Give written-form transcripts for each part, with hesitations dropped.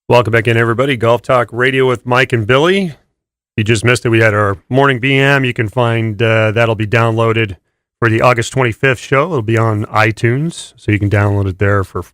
Welcome back in, everybody. Golf Talk Radio with Mike and Billy. You just missed it. We had our morning BM. You can find that'll be downloaded for the August 25th show. It'll be on iTunes, so you can download it there for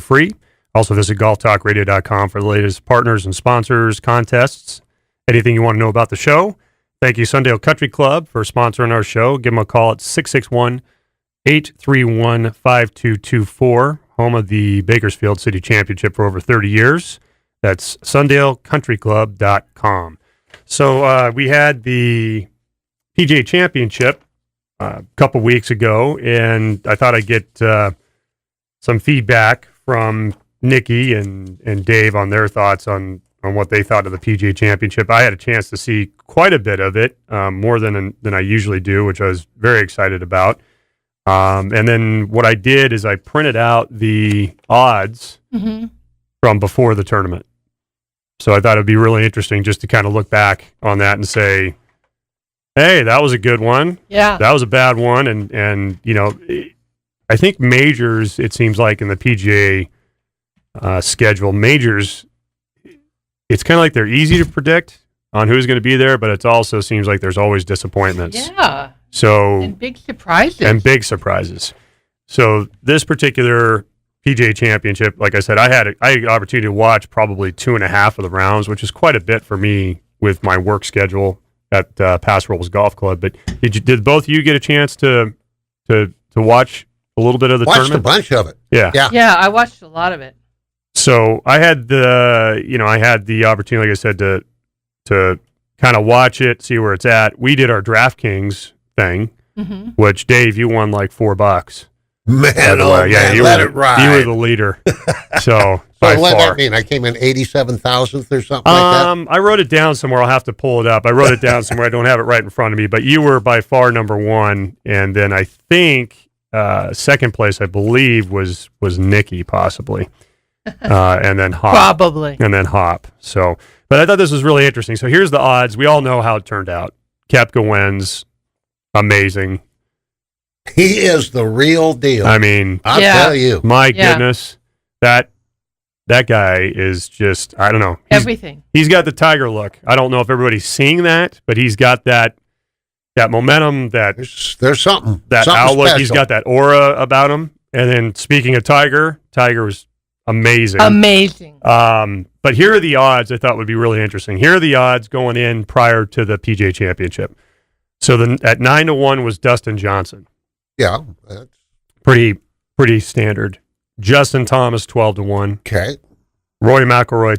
free. Also, visit golftalkradio.com for the latest partners and sponsors, contests, anything you want to know about the show. Thank you, Sundale Country Club, for sponsoring our show. Give them a call at 661-831-5224, home of the Bakersfield City Championship for over 30 years. That's SundaleCountryClub.com. So we had the PGA Championship a couple weeks ago, and I thought I'd get some feedback from Nikki and Dave on their thoughts on what they thought of the PGA Championship. I had a chance to see quite a bit of it, more than I usually do, which I was very excited about. And then what I did is I printed out the odds from before the tournament. So I thought it'd be really interesting just to kind of look back on that and say, hey, that was a good one. Yeah. That was a bad one. And you know, I think majors, it seems like in the PGA schedule, majors, it's kind of like they're easy to predict on who's going to be there, but it also seems like there's always disappointments. Yeah. So and big surprises. So this particular PGA Championship, like I said, I had an opportunity to watch probably 2.5 of the rounds, which is quite a bit for me with my work schedule at Pass Rolls Golf Club. But did both of you get a chance to watch a little bit of the tournament? Watched a bunch of it. Yeah. Yeah, I watched a lot of it. So I had the opportunity, like I said, to kind of watch it, see where it's at. We did our DraftKings thing, which Dave, you won like $4. Man, you let it ride. You were the leader. So what does that mean? I came in 87,000th or something like that? I wrote it down somewhere. I'll have to pull it up. I wrote it down somewhere. I don't have it right in front of me, but you were by far number one. And then I think second place, I believe, was Nikki, possibly. And then Hop. Probably. And then Hop. So, but I thought this was really interesting. So here's the odds. We all know how it turned out. Koepka wins. Amazing. He is the real deal. I mean, I'll tell you. My goodness, that guy is just, I don't know. Everything. He's got the Tiger look. I don't know if everybody's seeing that, but he's got that momentum, there's something. That something outlook. special. He's got that aura about him. And then speaking of Tiger was amazing. Amazing. But here are the odds I thought would be really interesting. Here are the odds going in prior to the PGA Championship. So at 9-1 was Dustin Johnson. Yeah. That's... Pretty standard. Justin Thomas 12-1. Okay. Rory McIlroy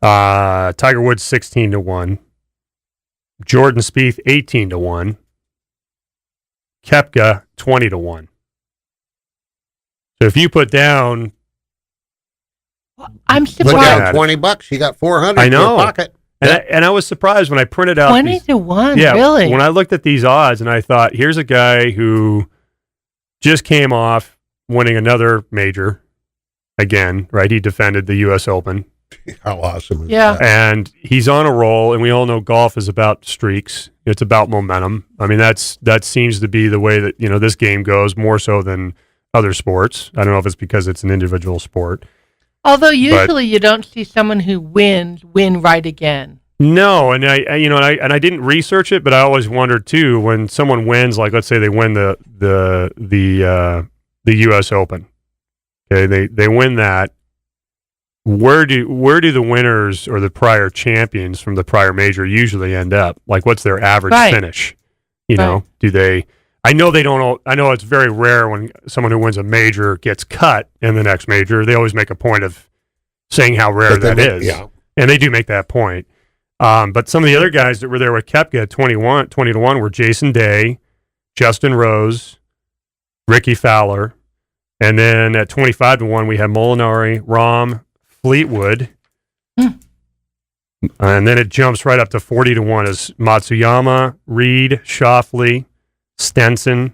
12-1. Tiger Woods 16-1. Jordan Spieth 18-1. Koepka 20-1. So if you put down, I'm put surprised. down $20, you got 400 I know. in your pocket. And I was surprised when I printed out 20-1. Yeah, Really? when I looked at these odds, and I thought, here's a guy who just came off winning another major again, right? He defended the U.S. Open. How awesome is Yeah. that? And he's on a roll, and we all know golf is about streaks. It's about momentum. I mean, that seems to be the way that, this game goes, more so than other sports. I don't know if it's because it's an individual sport. Although usually you don't see someone who win right again. No, and I didn't research it, but I always wondered too, when someone wins, like let's say they win the U.S. Open. Okay, they win that. Where do the winners or the prior champions from the prior major usually end up? Like, what's their average finish? Do they? I know they don't. I know it's very rare when someone who wins a major gets cut in the next major. They always make a point of saying how rare that is, and they do make that point. But some of the other guys that were there with Koepka at 20-1 were Jason Day, Justin Rose, Ricky Fowler, and then at 25-1 we had Molinari, Rahm, Fleetwood, and then it jumps right up to 40-1 as Matsuyama, Reed, Schauffele, Stenson,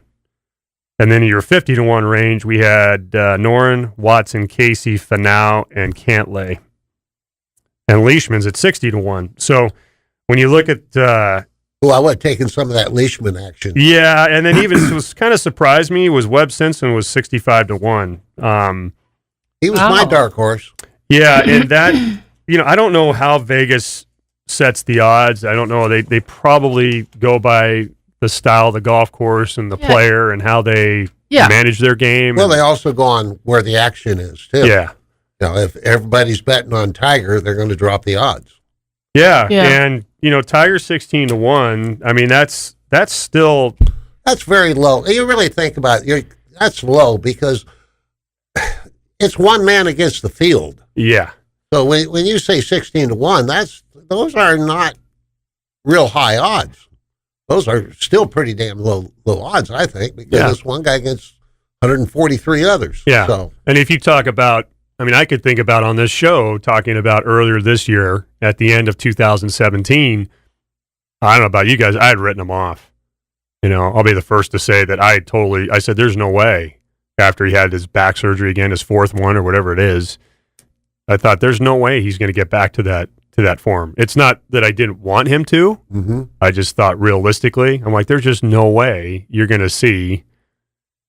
and then in your 50-1 range we had Noren, Watson, Casey, Finau, and Cantlay. And Leishman's at 60-1. So when you look at, I would have taken some of that Leishman action. Yeah, and then even what kind of surprised me was Webb Simpson was 65-1. He was my dark horse. Yeah, and that, I don't know how Vegas sets the odds. I don't know. They probably go by the style of the golf course and the player and how they manage their game. Well, they also go on where the action is, too. Yeah. If everybody's betting on Tiger, they're going to drop the odds. Yeah. And, Tiger 16-1, I mean, that's still... That's very low. You really think about it, that's low because it's one man against the field. Yeah. So when you say 16-1, those are not real high odds. Those are still pretty damn low odds, I think, because it's one guy against 143 others. Yeah. So. And if you talk about, I could think about on this show talking about earlier this year at the end of 2017. I don't know about you guys. I had written them off. I'll be the first to say that I said, there's no way after he had his back surgery again, his fourth one or whatever it is. I thought there's no way he's going to get back to that form. It's not that I didn't want him to. Mm-hmm. I just thought realistically, I'm like, there's just no way you're going to see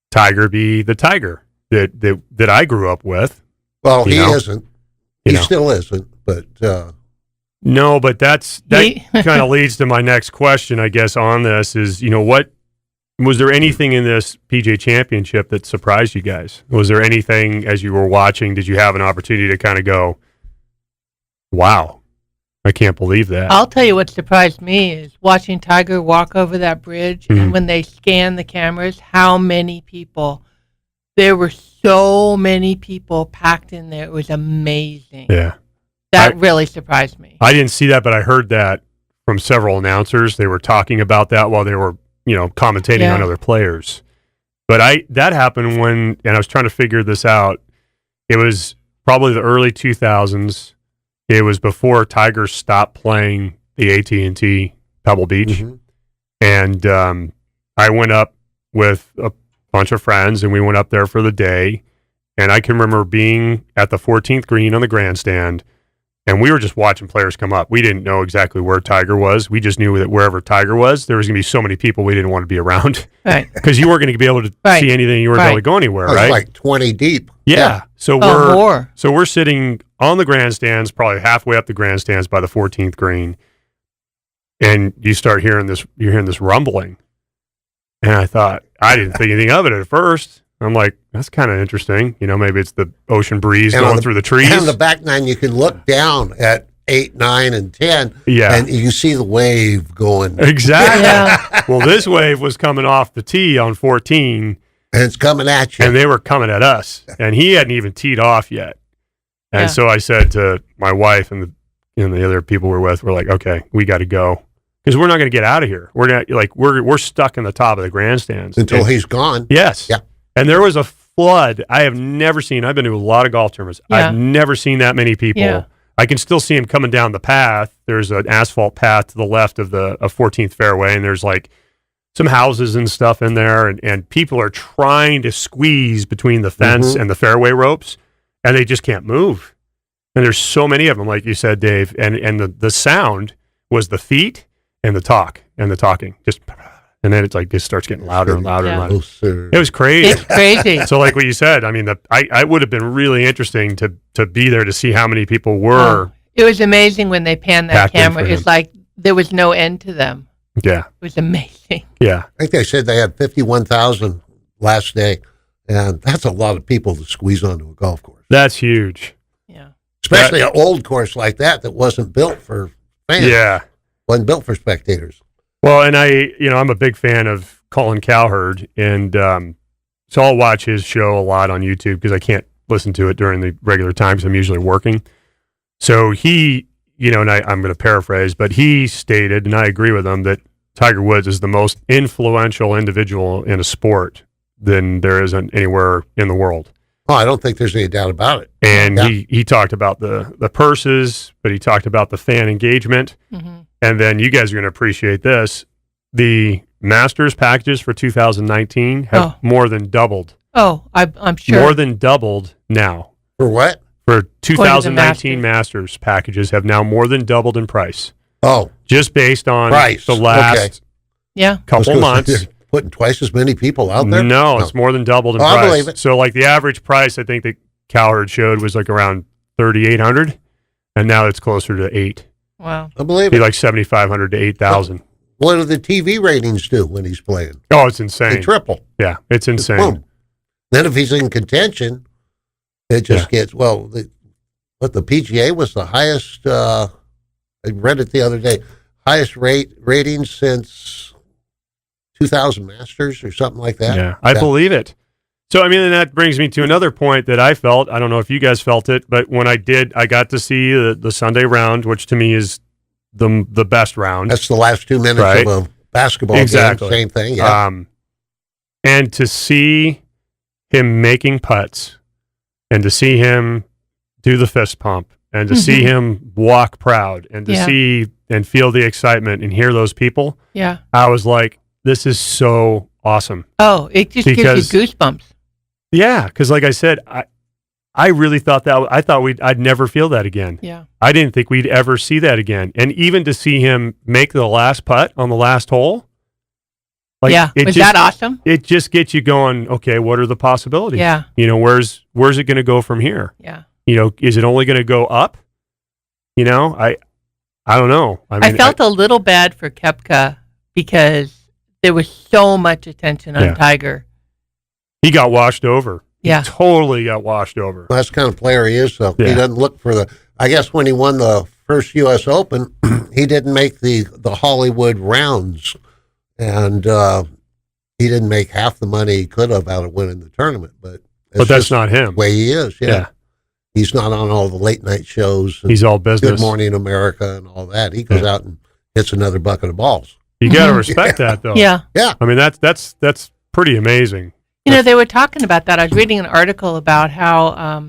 Tiger be the Tiger that I grew up with. Well, he isn't. He still isn't, but... No, but that kind of leads to my next question, I guess, on this is, what was there anything in this PGA Championship that surprised you guys? Was there anything as you were watching, did you have an opportunity to kind of go, wow, I can't believe that? I'll tell you what surprised me is watching Tiger walk over that bridge and when they scanned the cameras, how many people, there were so many people packed in there. It was amazing. Yeah. That really surprised me. I didn't see that, but I heard that from several announcers. They were talking about that while they were, commentating on other players. But that happened and I was trying to figure this out. It was probably the early 2000s. It was before Tiger stopped playing the AT&T Pebble Beach. Mm-hmm. And I went up with a bunch of friends, and we went up there for the day. And I can remember being at the 14th green on the grandstand, and we were just watching players come up. We didn't know exactly where Tiger was. We just knew that wherever Tiger was, there was going to be so many people we didn't want to be around. Right. Because you weren't going to be able to see anything. You weren't able to go anywhere, right? Like 20 deep. Yeah. So more. So we're sitting on the grandstands, probably halfway up the grandstands by the 14th green, and you start hearing this. You're hearing this rumbling, and I thought I didn't think anything of it at first. I'm like, that's kind of interesting. Maybe it's the ocean breeze going through the trees. And on the back nine, you can look down at 8, 9, and 10, and you see the wave going. Exactly. Yeah. Well, this wave was coming off the tee on 14. And it's coming at you. And they were coming at us. And he hadn't even teed off yet. And so I said to my wife and the other people we're with, we're like, okay, we got to go. Because we're not going to get out of here. We're not, we're stuck in the top of the grandstands. Until he's gone. Yes. Yeah. And there was a flood I have never seen. I've been to a lot of golf tournaments. Yeah. I've never seen that many people. Yeah. I can still see him coming down the path. There's an asphalt path to the left of the 14th fairway, and there's some houses and stuff in there, and people are trying to squeeze between the fence and the fairway ropes, and they just can't move. And there's so many of them, like you said, Dave, and the sound was the feet and the talking. And then it's just starts getting louder and louder and louder. Oh, sir. It was crazy. It's crazy. So like what you said, I would have been really interesting to be there to see how many people were. It was amazing when they panned that camera. It's like there was no end to them. Yeah. It was amazing. Yeah. I think they said they had 51,000 last day, and that's a lot of people to squeeze onto a golf course. That's huge. Yeah. Especially an old course like that wasn't built for fans. Yeah. Wasn't built for spectators. Well, and I'm a big fan of Colin Cowherd, and so I'll watch his show a lot on YouTube because I can't listen to it during the regular times. I'm usually working. So he, and I'm going to paraphrase, but he stated, and I agree with him, that Tiger Woods is the most influential individual in a sport than there isn't anywhere in the world. Oh, I don't think there's any doubt about it. And he talked about the purses, but he talked about the fan engagement. Mm-hmm. And then you guys are going to appreciate this. The Masters packages for 2019 have more than doubled. Oh, I'm sure. More than doubled now. For what? For 2019 Masters packages have now more than doubled in price. Oh. Just based on price. The last couple months. Putting twice as many people out there? No, it's more than doubled in price. I believe it. So the average price, I think that Cowherd showed was like around 3,800, and now it's closer to 8. Wow. I believe Be it. like 7,500 to 8,000. What do the TV ratings do when he's playing? Oh, it's They insane. triple. Yeah, it's insane. Boom. Then if he's in contention, it just gets, well, the PGA was the highest, I read it the other day, highest rating since 2000 Masters or something like that. Yeah, I believe it. So, I mean, and that brings me to another point that I felt. I don't know if you guys felt it, but when I got to see the Sunday round, which to me is the best round. That's the last 2 minutes Right. of a basketball Exactly. game. Same thing, yeah. And to see him making putts and to see him do the fist pump and to see him walk proud and to see and feel the excitement and hear those people, Yeah. I was like, this is so awesome. Oh, it just gives you goosebumps. Yeah, because like I said, I really thought I'd never feel that again. Yeah. I didn't think we'd ever see that again. And even to see him make the last putt on the last hole, like Was that awesome? It just gets you going, okay, what are the possibilities? Yeah. You know, where's it going to go from here? Yeah. You know, is it only going to go up? You know, I don't know. I felt a little bad for Koepka because there was so much attention on Tiger. He got washed over. Yeah. He totally got washed over. That's the kind of player he is, though. Yeah. He doesn't look for I guess when he won the first U.S. Open, he didn't make the Hollywood rounds, and he didn't make half the money he could have out of winning the tournament. But But that's not him. the way he is, yeah. He's not on all the late night shows. He's all business. Good Morning America and all that. He goes out and hits another bucket of balls. You got to respect that, though. Yeah. Yeah. I mean, that's pretty amazing. You know, they were talking about that. I was reading an article about how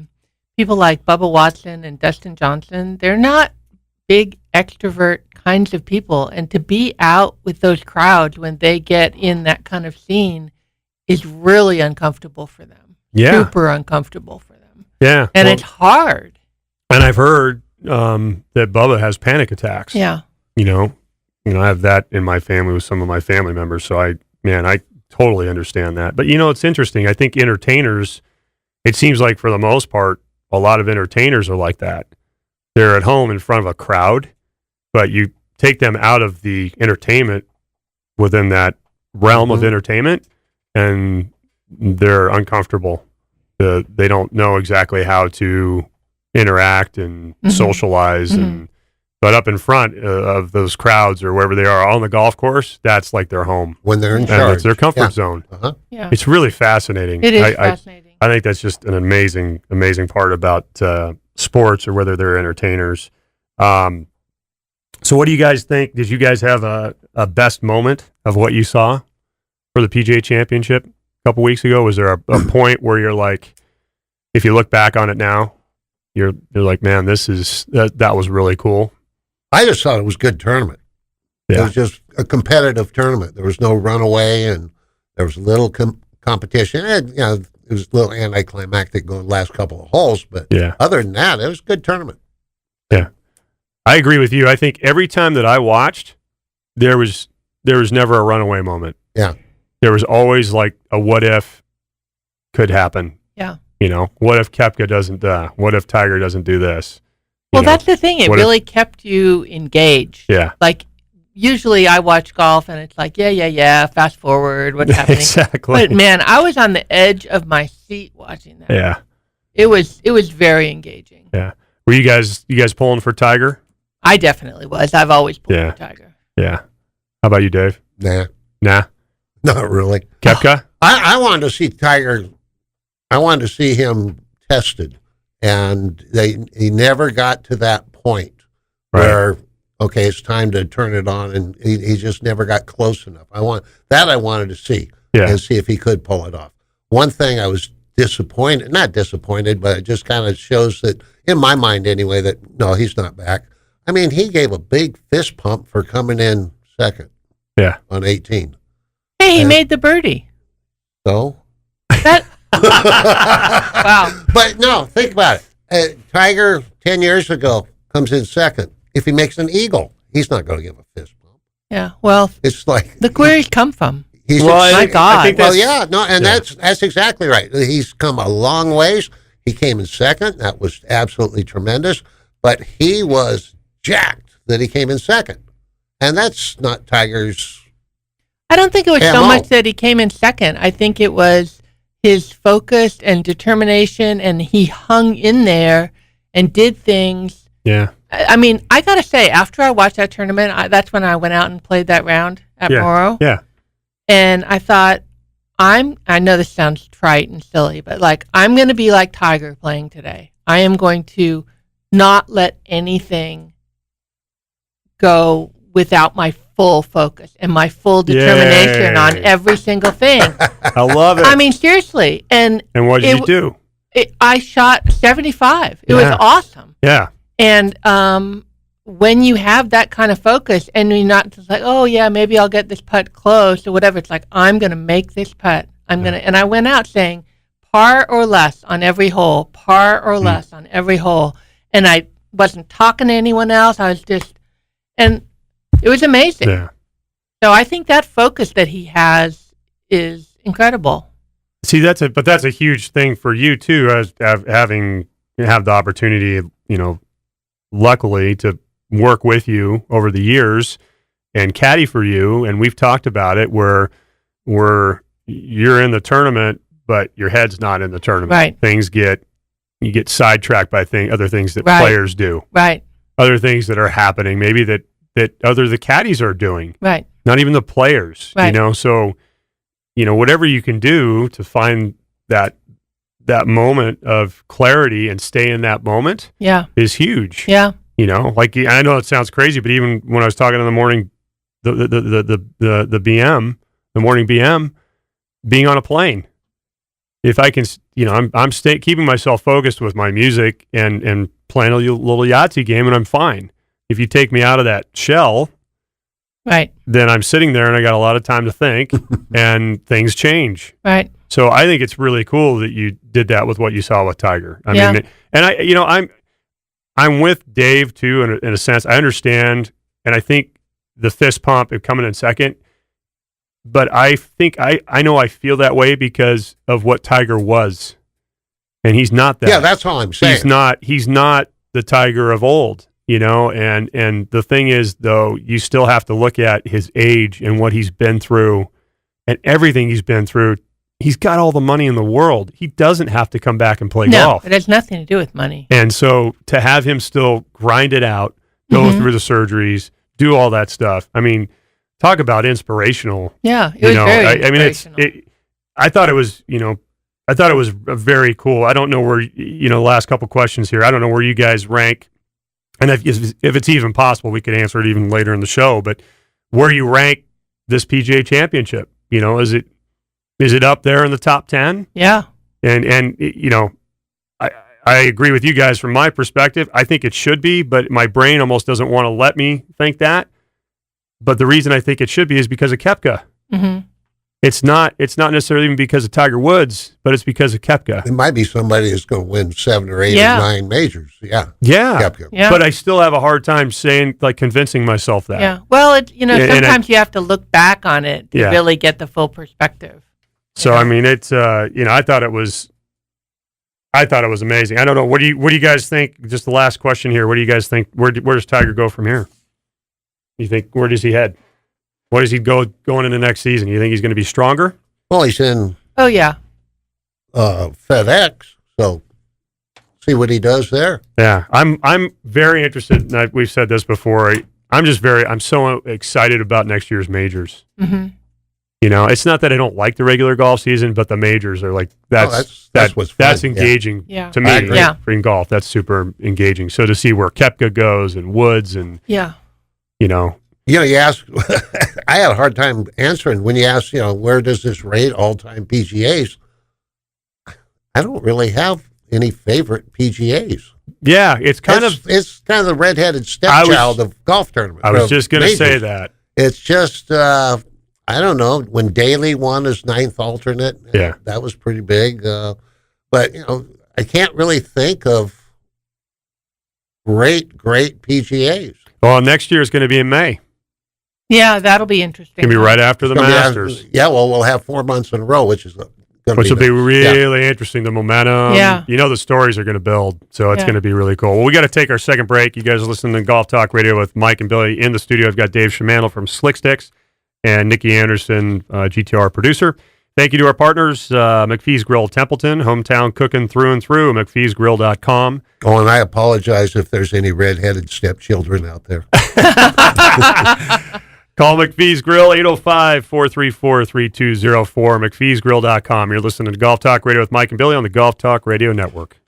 people like Bubba Watson and Dustin Johnson, they're not big extrovert kinds of people. And to be out with those crowds when they get in that kind of scene is really uncomfortable for them. Yeah. Super uncomfortable for them. Yeah. And it's hard. And I've heard that Bubba has panic attacks. Yeah. You know, I have that in my family with some of my family members. So I totally understand that. But, you know, it's interesting. I think entertainers, it seems like for the most part, a lot of entertainers are like that. They're at home in front of a crowd, but you take them out of the entertainment within that realm of entertainment, and they're uncomfortable. They don't know exactly how to interact and socialize. But up in front of those crowds or wherever they are on the golf course, that's like their home. When they're in And charge. it's their comfort zone. Uh-huh. Yeah. It's really fascinating. It is fascinating. I think that's just an amazing part about sports or whether they're entertainers. So what do you guys think? Did you guys have a best moment of what you saw for the PGA Championship a couple weeks ago? Was there a point where you're like, if you look back on it now, you're like, man, that was really cool. I just thought it was a good tournament. Yeah. It was just a competitive tournament. There was no runaway, and there was little competition. And, it was a little anticlimactic going the last couple of holes, but other than that, it was a good tournament. Yeah, I agree with you. I think every time that I watched, there was never a runaway moment. Yeah, there was always like a what if could happen. Yeah, you know, what if Koepka doesn't? What if Tiger doesn't do this? Well, that's the thing. It really kept you engaged. Yeah. Like, usually I watch golf and it's like, yeah, fast forward, what's happening. Exactly. But, man, I was on the edge of my seat watching that. Yeah. It was very engaging. Yeah. Were you guys pulling for Tiger? I definitely was. I've always pulled for Tiger. Yeah. How about you, Dave? Nah. Not really. Koepka? I wanted to see Tiger. I wanted to see him tested. And he never got to that point where, okay, it's time to turn it on, and he just never got close enough. I wanted to see and see if he could pull it off. One thing I was not disappointed, but it just kind of shows that, in my mind anyway, that no, he's not back. I mean, he gave a big fist pump for coming in second on 18. Hey, he made the birdie. So? Wow. But no, think about it. Tiger 10 years ago comes in second. If he makes an eagle, he's not going to give a fist bump. Yeah, well, it's like, look where he's come from. My God. That's exactly right. He's come a long ways. He came in second. That was absolutely tremendous. But he was jacked that he came in second. And that's not Tiger's. I don't think it was so MO. much that he came in second. I think it was his focus and determination, and he hung in there and did things. Yeah. I mean, I got to say, after I watched that tournament, that's when I went out and played that round at Morrow. Yeah. And I thought, I know this sounds trite and silly, but like, I'm going to be like Tiger playing today. I am going to not let anything go without my full focus and my full determination on every single thing. I love it. I mean, seriously. And what did you do? I shot 75. It was awesome. Yeah. And when you have that kind of focus and you're not just like, oh, yeah, maybe I'll get this putt close or whatever. It's like, I'm going to make this putt. And I went out saying par or less on every hole, par or less on every hole. And I wasn't talking to anyone else. I was just, and it was amazing. Yeah. So I think that focus that he has is incredible. See, that's a huge thing for you too, as having have the opportunity, luckily to work with you over the years and caddy for you. And we've talked about it where you're in the tournament, but your head's not in the tournament. Right. You get sidetracked by other things that Right. players do. Right. Other things that are happening, maybe that the caddies are doing. Right. Not even the players. Right. So whatever you can do to find that moment of clarity and stay in that moment is huge. Yeah. Like I know it sounds crazy, but even when I was talking in the morning, the BM, the morning BM, being on a plane, if I can, I'm keeping myself focused with my music and playing a little Yahtzee game, and I'm fine. If you take me out of that shell, right, then I'm sitting there and I got a lot of time to think, and things change. Right. So I think it's really cool that you did that with what you saw with Tiger. I mean, and I'm with Dave too in a sense. I understand, and I think the fist pump of coming in second. But I think I know I feel that way because of what Tiger was, and he's not that. Yeah, that's all I'm saying. He's not the Tiger of old, And the thing is, though, you still have to look at his age and what he's been through, and everything he's been through. He's got all the money in the world. He doesn't have to come back and play golf. No, it has nothing to do with money. And so to have him still grind it out, go through the surgeries, do all that stuff. I mean, talk about inspirational. Yeah, it was very inspirational. I thought it was, very cool. I don't know where, last couple questions here. I don't know where you guys rank. And if it's even possible, we could answer it even later in the show. But where you rank this PGA Championship, is it up there in the top 10? Yeah. And I agree with you guys from my perspective. I think it should be, but my brain almost doesn't want to let me think that. But the reason I think it should be is because of Koepka. Mm-hmm. It's not necessarily even because of Tiger Woods, but it's because of Koepka. It might be somebody who's going to win 7 or 8 or 9 majors. Yeah. Koepka. Yeah. But I still have a hard time convincing myself that. Yeah. Well, sometimes you have to look back on it to really get the full perspective. So I mean, it's I thought it was amazing. I don't know. What do you guys think? Just the last question here. What do you guys think? Where does Tiger go from here? You think, where does he head? What does he going into next season? You think he's going to be stronger? Well, he's in. Oh yeah. FedEx. So see what he does there. Yeah, I'm very interested. And we've said this before. I'm so excited about next year's majors. Mm-hmm. It's not that I don't like the regular golf season, but the majors are like that's what's fun. That's engaging to me. In golf, that's super engaging. So to see where Koepka goes and Woods and you ask. I had a hard time answering when you ask. Where does this rate all-time PGAs? I don't really have any favorite PGAs. Yeah, it's kind of the redheaded stepchild of golf tournaments. I was just going to say that. It's just I don't know, when Daly won his 9th alternate. Yeah, that was pretty big. But I can't really think of great PGAs. Well, next year is going to be in May. Yeah, that'll be interesting. It's going to be right after the Masters. Well, we'll have 4 months in a row, which is going Which will be really interesting. The momentum. Yeah. You know, the stories are going to build. So it's going to be really cool. Well, we got to take our second break. You guys are listening to Golf Talk Radio with Mike and Billy in the studio. I've got Dave Shamandl from Slick Sticks and Nikki Anderson, GTR producer. Thank you to our partners, McPhee's Grill Templeton, hometown cooking through and through, McPhee'sGrill.com. Oh, and I apologize if there's any redheaded stepchildren out there. Call McPhee's Grill, 805-434-3204, McPhee'sGrill.com. You're listening to Golf Talk Radio with Mike and Billy on the Golf Talk Radio Network.